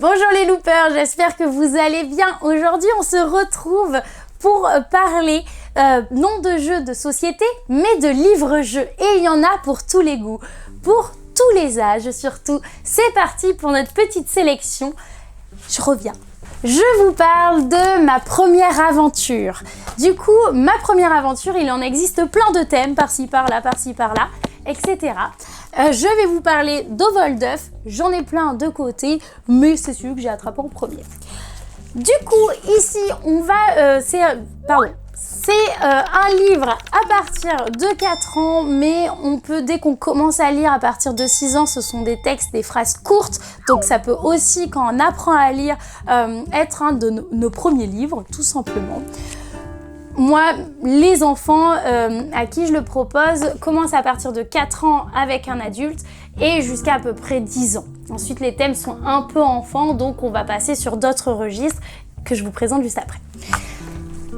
Bonjour les loopers, j'espère que vous allez bien. Aujourd'hui, on se retrouve pour parler non de jeux de société, mais de livres-jeux. Et il y en a pour tous les goûts, pour tous les âges surtout. C'est parti pour notre petite sélection. Je reviens. Je vous parle de ma première aventure. Du coup, ma première aventure, il en existe plein de thèmes, par-ci, par-là, etc. Je vais vous parler d'Au vol d'œuf. J'en ai plein de côté, mais c'est celui que j'ai attrapé en premier. Du coup, ici, on va... c'est un livre à partir de 4 ans, mais on peut, dès qu'on commence à lire à partir de 6 ans, ce sont des textes, des phrases courtes, donc ça peut aussi, quand on apprend à lire, être un de nos premiers livres, tout simplement. Moi, les enfants à qui je le propose commencent à partir de 4 ans avec un adulte et jusqu'à à peu près 10 ans. Ensuite, les thèmes sont un peu enfants, donc on va passer sur d'autres registres que je vous présente juste après.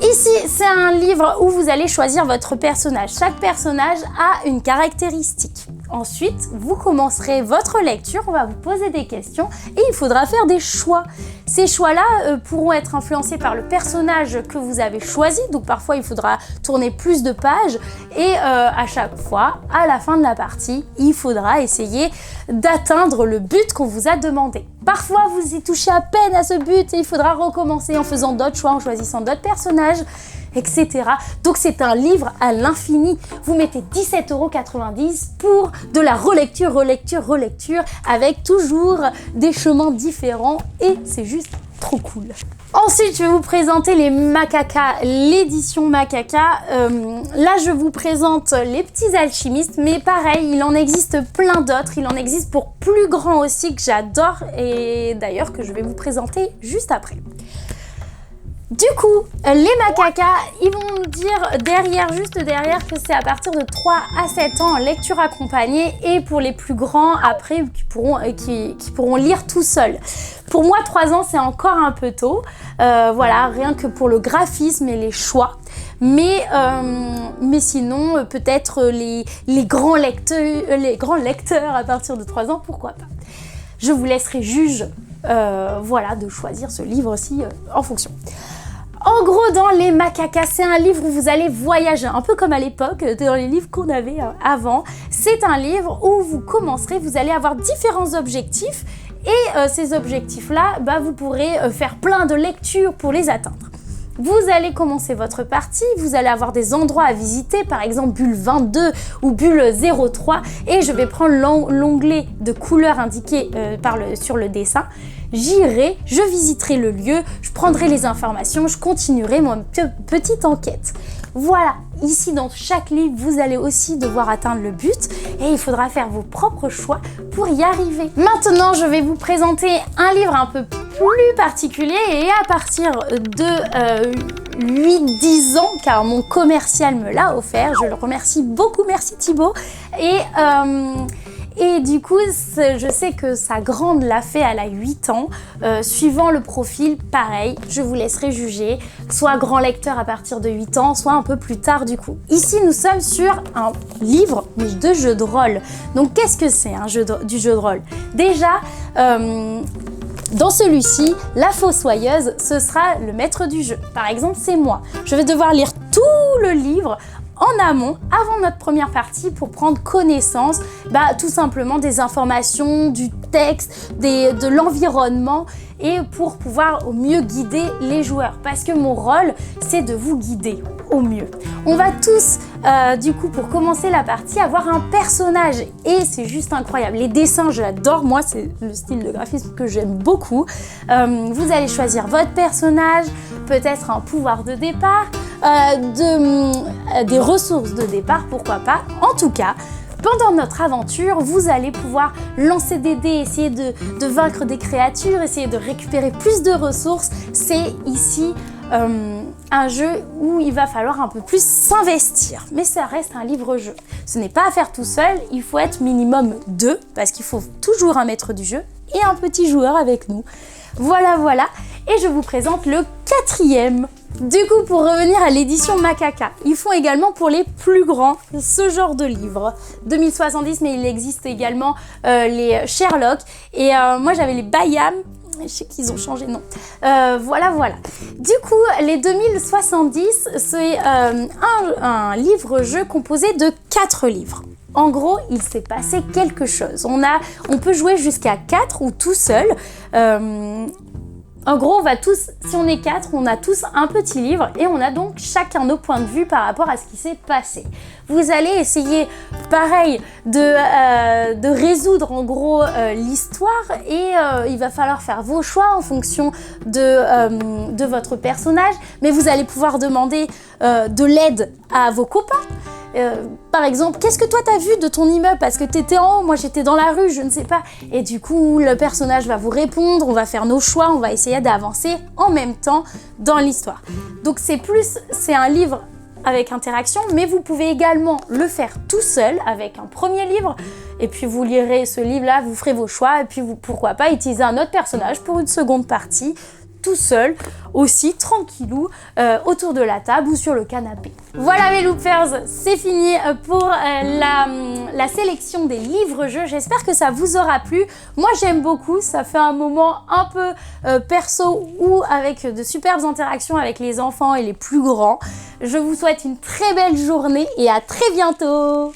Ici, c'est un livre où vous allez choisir votre personnage. Chaque personnage a une caractéristique. Ensuite, vous commencerez votre lecture, on va vous poser des questions et il faudra faire des choix. Ces choix-là pourront être influencés par le personnage que vous avez choisi, donc parfois il faudra tourner plus de pages et à chaque fois, à la fin de la partie, il faudra essayer d'atteindre le but qu'on vous a demandé. Parfois, vous y touchez à peine à ce but et il faudra recommencer en faisant d'autres choix, en choisissant d'autres personnages, etc. Donc c'est un livre à l'infini. Vous mettez 17,90 € pour de la relecture, avec toujours des chemins différents et c'est juste trop cool. Ensuite, je vais vous présenter les Macaca, l'édition Macaca. Là, je vous présente les petits alchimistes, mais pareil, il en existe plein d'autres. Il en existe pour plus grands aussi que j'adore et d'ailleurs que je vais vous présenter juste après. Du coup, les Macaca, ils vont nous dire juste derrière que c'est à partir de 3 à 7 ans en lecture accompagnée et pour les plus grands après qui pourront lire tout seuls. Pour moi, 3 ans, c'est encore un peu tôt. Voilà, rien que pour le graphisme et les choix. Mais sinon, peut-être les grands lecteurs à partir de 3 ans, pourquoi pas. Je vous laisserai juge voilà, de choisir ce livre-ci en fonction. En gros, dans les Macaca, c'est un livre où vous allez voyager, un peu comme à l'époque, dans les livres qu'on avait avant. C'est un livre où vous commencerez, vous allez avoir différents objectifs et ces objectifs-là, vous pourrez faire plein de lectures pour les atteindre. Vous allez commencer votre partie, vous allez avoir des endroits à visiter, par exemple bulle 22 ou bulle 03, et je vais prendre l'onglet de couleur indiqué sur le dessin. J'irai, je visiterai le lieu, je prendrai les informations, je continuerai mon petite enquête. Voilà, ici dans chaque livre, vous allez aussi devoir atteindre le but et il faudra faire vos propres choix pour y arriver. Maintenant, je vais vous présenter un livre un peu plus particulier et à partir de 8-10 ans, car mon commercial me l'a offert, je le remercie beaucoup, merci Thibaut. Et du coup, je sais que sa grande l'a fait, elle a 8 ans. Suivant le profil, pareil, je vous laisserai juger. Soit grand lecteur à partir de 8 ans, soit un peu plus tard du coup. Ici, nous sommes sur un livre de jeu de rôle. Donc, qu'est-ce que c'est du jeu de rôle? Déjà, dans celui-ci, la fossoyeuse, ce sera le maître du jeu. Par exemple, c'est moi. Je vais devoir lire tout le livre en amont, avant notre première partie, pour prendre connaissance tout simplement des informations, du texte, de l'environnement et pour pouvoir au mieux guider les joueurs. Parce que mon rôle, c'est de vous guider au mieux. On va tous, du coup, pour commencer la partie, avoir un personnage et c'est juste incroyable. Les dessins, j'adore. Moi, c'est le style de graphisme que j'aime beaucoup. Vous allez choisir votre personnage, peut-être un pouvoir de départ, des ressources de départ, pourquoi pas. En tout cas, pendant notre aventure, vous allez pouvoir lancer des dés, essayer de vaincre des créatures, essayer de récupérer plus de ressources. C'est ici un jeu où il va falloir un peu plus s'investir, mais ça reste un livre-jeu. Ce n'est pas à faire tout seul, il faut être minimum 2, parce qu'il faut toujours un maître du jeu et un petit joueur avec nous. Voilà, et je vous présente le 4e. Du coup, pour revenir à l'édition Macaca, ils font également pour les plus grands ce genre de livre. 2070, mais il existe également les Sherlock. Et moi, j'avais les Bayam. Je sais qu'ils ont changé de nom. Voilà. Du coup, les 2070, c'est un livre-jeu composé de 4 livres. En gros, il s'est passé quelque chose. On peut jouer jusqu'à 4 ou tout seul. En gros, si on est 4, on a tous un petit livre et on a donc chacun nos points de vue par rapport à ce qui s'est passé. Vous allez essayer, pareil, de résoudre en gros l'histoire et il va falloir faire vos choix en fonction de votre personnage, mais vous allez pouvoir demander de l'aide à vos copains. Par exemple, qu'est-ce que toi t'as vu de ton immeuble? Parce que t'étais en haut, moi j'étais dans la rue, je ne sais pas. Et du coup, le personnage va vous répondre, on va faire nos choix, on va essayer d'avancer en même temps dans l'histoire. Donc c'est un livre avec interaction, mais vous pouvez également le faire tout seul avec un premier livre. Et puis vous lirez ce livre-là, vous ferez vos choix, et puis pourquoi pas utiliser un autre personnage pour une seconde partie, tout seul, aussi tranquillou, autour de la table ou sur le canapé. Voilà mes loopers, c'est fini pour la sélection des livres-jeux. J'espère que ça vous aura plu. Moi j'aime beaucoup, ça fait un moment un peu perso ou avec de superbes interactions avec les enfants et les plus grands. Je vous souhaite une très belle journée et à très bientôt.